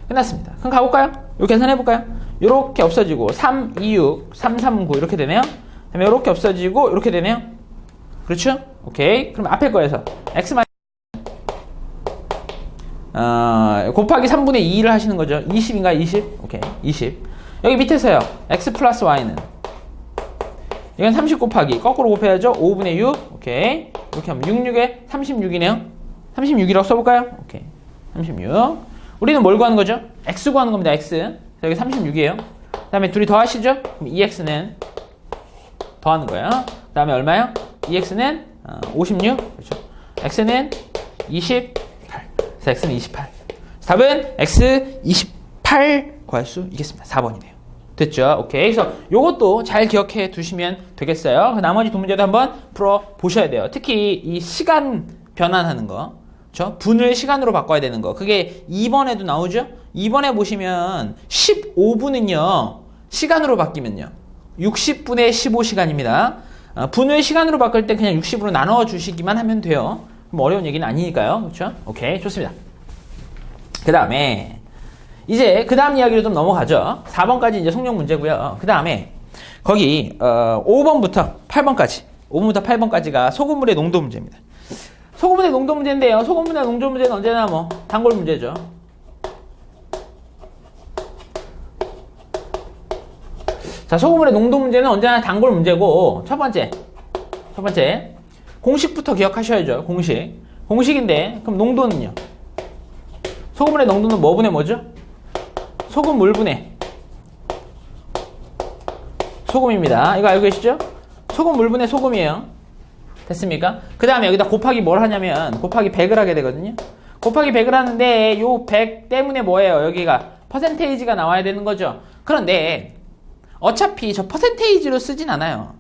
끝났습니다. 그럼 가볼까요? 이거 계산해볼까요? 이렇게 없어지고 3, 2, 6, 3, 3, 9 이렇게 되네요. 그다음에 이렇게 없어지고 이렇게 되네요. 그렇죠? 오케이. 그럼 앞에 거에서 x 곱하기 3분의 2를 하시는 거죠. 20인가 20? 오케이. 20. 여기 밑에서요. x 플러스 y는 이건 30 곱하기 거꾸로 곱해야죠. 5분의 6. 오케이. 이렇게 하면 66에 36이네요. 36이라고 써볼까요? 오케이. 36. 우리는 뭘 구하는 거죠? x 구하는 겁니다. x. 여기 36이에요. 그 다음에 둘이 더하시죠? 그럼 2x는 더하는 거예요. 그 다음에 얼마요? 2x는 56. 그렇죠. x는 28. 그래서 x는 28. 답은 x 28 구할 수 있겠습니다. 4번이네요. 됐죠? 오케이. 그래서 요것도 잘 기억해 두시면 되겠어요. 나머지 두 문제도 한번 풀어 보셔야 돼요. 특히 이 시간 변환하는 거. 그렇죠? 분을 시간으로 바꿔야 되는 거. 그게 2번에도 나오죠? 2번에 보시면 15분은요. 시간으로 바뀌면요. 60분의 15시간입니다. 분을 시간으로 바꿀 때 그냥 60으로 나눠 주시기만 하면 돼요. 뭐 어려운 얘기는 아니니까요. 그렇죠? 오케이. 좋습니다. 그 다음에 이제 그 다음 이야기로 좀 넘어가죠. 4번까지 이제 속력 문제고요. 그 다음에 거기 5번부터 8번까지 5번부터 8번까지가 소금물의 농도 문제입니다. 소금물의 농도 문제인데요. 소금물의 농도 문제는 언제나 뭐 단골 문제죠. 자, 소금물의 농도 문제는 언제나 단골 문제고 첫 번째 공식부터 기억하셔야죠. 공식인데 그럼 농도는요. 소금물의 농도는 뭐 분의 뭐죠? 소금물 분의 소금입니다. 이거 알고 계시죠? 소금물 분의 소금이에요. 됐습니까? 그 다음에 여기다 곱하기 뭘 하냐면 곱하기 100을 하게 되거든요. 곱하기 100을 하는데 요 100 때문에 뭐예요? 여기가 퍼센테이지가 나와야 되는 거죠. 그런데 어차피 저 퍼센테이지로 쓰진 않아요.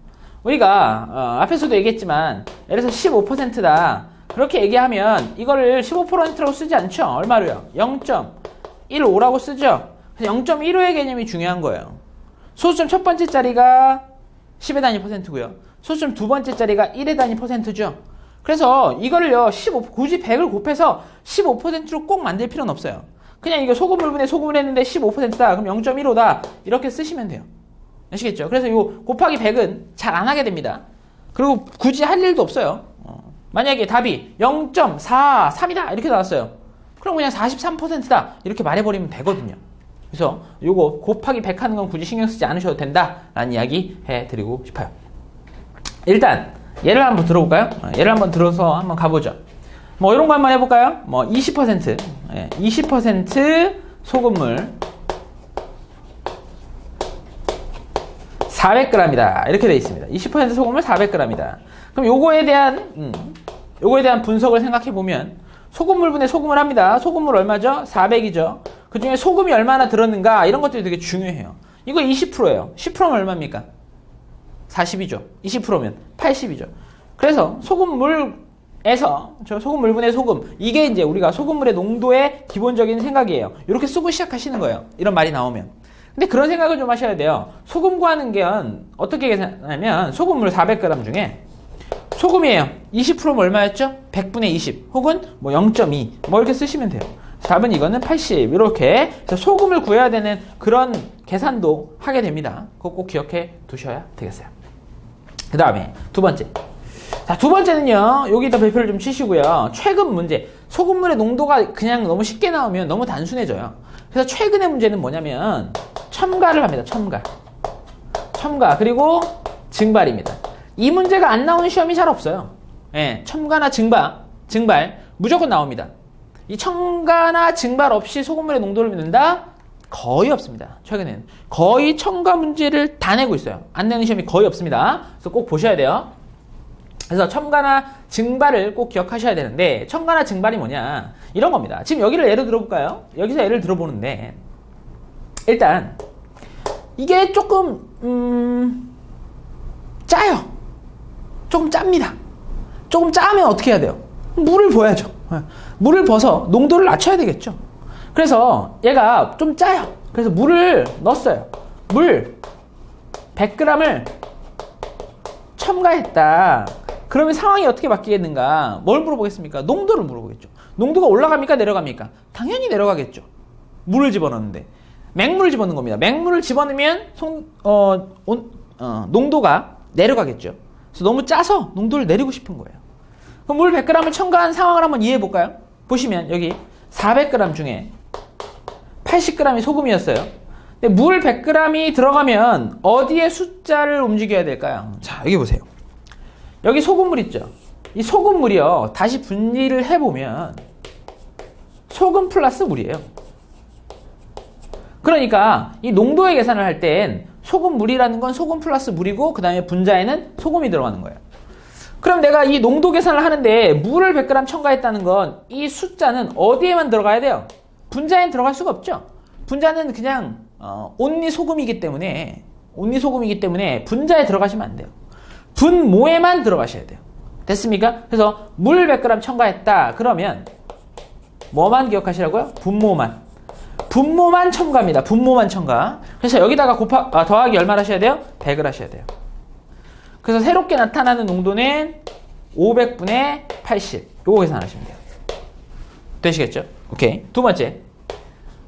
우리가 앞에서도 얘기했지만 예를 들어서 15%다 그렇게 얘기하면 이거를 15%라고 쓰지 않죠. 얼마로요? 0.15라고 쓰죠. 그래서 0.15의 개념이 중요한 거예요. 소수점 첫 번째 자리가 10의 단위 %고요. 소수점 두 번째 자리가 1의 단위 %죠. 그래서 이거를요, 굳이 100을 곱해서 15%로 꼭 만들 필요는 없어요. 그냥 이거 소금물 분의 소금을 했는데 15%다. 그럼 0.15다. 이렇게 쓰시면 돼요. 아시겠죠? 그래서 이 곱하기 100은 잘 안 하게 됩니다. 그리고 굳이 할 일도 없어요. 만약에 답이 0.43이다. 이렇게 나왔어요. 그럼 그냥 43%다. 이렇게 말해버리면 되거든요. 그래서 요거 곱하기 100 하는 건 굳이 신경 쓰지 않으셔도 된다. 라는 이야기 해드리고 싶어요. 일단 예를 한번 들어볼까요? 예를 한번 들어서 한번 가보죠. 뭐 이런 거 한번 해볼까요? 뭐 20% 소금물 400g이다. 이렇게 돼 있습니다. 20% 소금물 400g이다. 그럼 요거에 대한 분석을 생각해 보면 소금물 분의 소금을 합니다. 소금물 얼마죠? 400이죠. 그 중에 소금이 얼마나 들었는가 이런 것들이 되게 중요해요. 이거 20%예요. 10%면 얼마입니까? 40이죠. 20%면 80이죠. 그래서 소금물에서 소금물 분의 소금 이게 이제 우리가 소금물의 농도의 기본적인 생각이에요. 이렇게 쓰고 시작하시는 거예요. 이런 말이 나오면. 근데 그런 생각을 좀 하셔야 돼요. 소금 구하는 게 어떻게 계산하면 소금물 400g 중에 소금이에요. 20%면 얼마였죠? 100분의 20 혹은 뭐 0.2 뭐 이렇게 쓰시면 돼요. 답은 이거는 80 이렇게 소금을 구해야 되는 그런 계산도 하게 됩니다. 그거 꼭 기억해 두셔야 되겠어요. 그 다음에 두 번째. 자, 두 번째는요. 여기다 별표를 좀 치시고요. 최근 문제. 소금물의 농도가 그냥 너무 쉽게 나오면 너무 단순해져요. 그래서 최근의 문제는 뭐냐면 첨가를 합니다. 첨가 그리고 증발입니다. 이 문제가 안 나오는 시험이 잘 없어요. 예, 첨가나 증발 증발 무조건 나옵니다. 이 첨가나 증발 없이 소금물의 농도를 낸다? 거의 없습니다. 최근에는 거의 첨가 문제를 다 내고 있어요. 안 내는 시험이 거의 없습니다. 그래서 꼭 보셔야 돼요. 그래서 첨가나 증발을 꼭 기억하셔야 되는데, 첨가나 증발이 뭐냐, 이런 겁니다. 지금 여기를 예를 들어볼까요? 여기서 예를 들어보는데, 일단 이게 조금 짜요. 조금 짭니다. 조금 짜면 어떻게 해야 돼요? 물을 부어야죠. 물을 부어서 농도를 낮춰야 되겠죠. 그래서 얘가 좀 짜요. 그래서 물을 넣었어요. 물 100g을 첨가했다. 그러면 상황이 어떻게 바뀌겠는가? 뭘 물어보겠습니까? 농도를 물어보겠죠. 농도가 올라갑니까? 내려갑니까? 당연히 내려가겠죠. 물을 집어넣는데. 맹물을 집어넣는 겁니다. 맹물을 집어넣으면 농도가 내려가겠죠. 그래서 너무 짜서 농도를 내리고 싶은 거예요. 그럼 물 100g을 첨가한 상황을 한번 이해해 볼까요? 보시면 여기 400g 중에 80g이 소금이었어요. 근데 물 100g이 들어가면 어디에 숫자를 움직여야 될까요? 자, 여기 보세요. 여기 소금물 있죠? 이 소금물이요, 다시 분리를 해보면 소금 플러스 물이에요. 그러니까 이 농도의 계산을 할 땐 소금물이라는 건 소금 플러스 물이고, 그 다음에 분자에는 소금이 들어가는 거예요. 그럼 내가 이 농도 계산을 하는데 물을 100g 첨가했다는 건 이 숫자는 어디에만 들어가야 돼요? 분자에는 들어갈 수가 없죠. 분자는 그냥 온리 소금이기 때문에 분자에 들어가시면 안 돼요. 분모에만 들어가셔야 돼요. 됐습니까? 그래서 물 100g 첨가했다. 그러면 뭐만 기억하시라고요? 분모만 첨가합니다. 분모만 첨가. 그래서 여기다가 더하기 얼마를 하셔야 돼요? 100을 하셔야 돼요. 그래서 새롭게 나타나는 농도는 500분의 80. 요거 계산하시면 돼요. 되시겠죠? 오케이.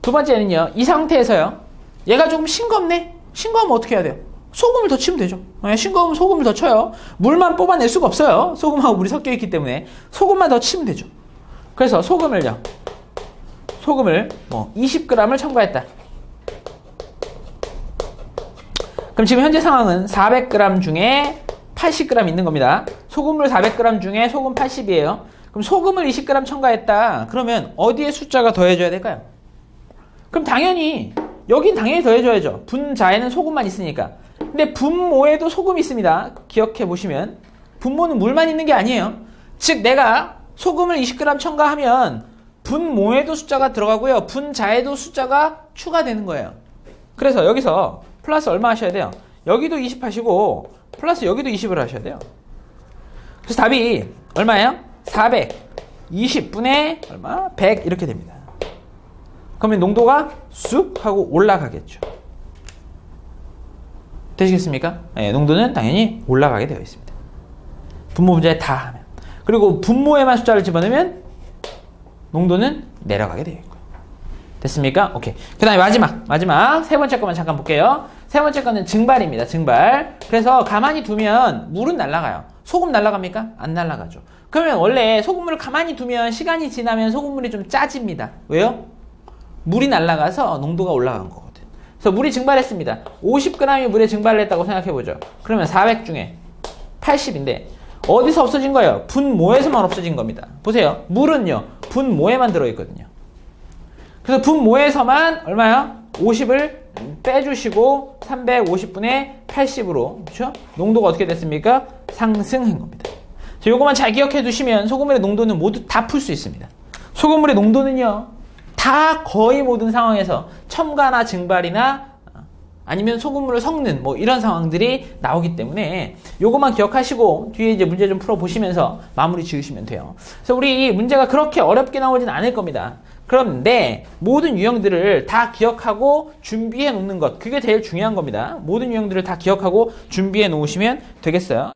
두 번째는요, 이 상태에서요, 얘가 조금 싱겁네? 싱거우면 어떻게 해야 돼요? 소금을 더 치면 되죠. 싱거우면 소금을 더 쳐요. 물만 뽑아낼 수가 없어요. 소금하고 물이 섞여 있기 때문에 소금만 더 치면 되죠. 그래서 소금을 20g을 첨가했다. 그럼 지금 현재 상황은 400g 중에 80g 있는 겁니다. 소금물 400g 중에 소금 80이에요. 그럼 소금을 20g 첨가했다. 그러면 어디에 숫자가 더해져야 될까요? 그럼 여긴 당연히 더해줘야죠. 분자에는 소금만 있으니까. 근데 분모에도 소금이 있습니다. 기억해 보시면 분모는 물만 있는 게 아니에요. 즉 내가 소금을 20g 첨가하면 분모에도 숫자가 들어가고요, 분자에도 숫자가 추가되는 거예요. 그래서 여기서 플러스 얼마 하셔야 돼요? 여기도 20 하시고 플러스 여기도 20을 하셔야 돼요. 그래서 답이 얼마예요? 420분의 얼마? 100 이렇게 됩니다. 그러면 농도가 쑥 하고 올라가겠죠. 되시겠습니까? 네, 농도는 당연히 올라가게 되어 있습니다. 분모 분자에 다 하면. 그리고 분모에만 숫자를 집어넣으면 농도는 내려가게 되어 있고요. 됐습니까? 오케이. 그 다음에 마지막 세 번째 거만 잠깐 볼게요. 세 번째 거는 증발입니다. 증발. 그래서 가만히 두면 물은 날아가요. 소금 날아갑니까? 안 날아가죠. 그러면 원래 소금물을 가만히 두면 시간이 지나면 소금물이 좀 짜집니다. 왜요? 물이 날아가서 농도가 올라간 거거든. 그래서 물이 증발했습니다. 50g이 물에 증발을 했다고 생각해보죠. 그러면 400 중에 80인데 어디서 없어진 거예요? 분모에서만 없어진 겁니다. 보세요. 물은요, 분모에만 들어있거든요. 그래서 분모에서만 얼마요? 50을 빼주시고 350분의 80으로, 그렇죠? 농도가 어떻게 됐습니까? 상승한 겁니다. 요거만 잘 기억해 두시면 소금물의 농도는 모두 다 풀 수 있습니다. 소금물의 농도는요, 다 거의 모든 상황에서 첨가나 증발이나 아니면 소금물을 섞는 이런 상황들이 나오기 때문에 요것만 기억하시고 뒤에 이제 문제 좀 풀어보시면서 마무리 지으시면 돼요. 그래서 우리 문제가 그렇게 어렵게 나오진 않을 겁니다. 그런데 모든 유형들을 다 기억하고 준비해 놓는 것, 그게 제일 중요한 겁니다. 모든 유형들을 다 기억하고 준비해 놓으시면 되겠어요.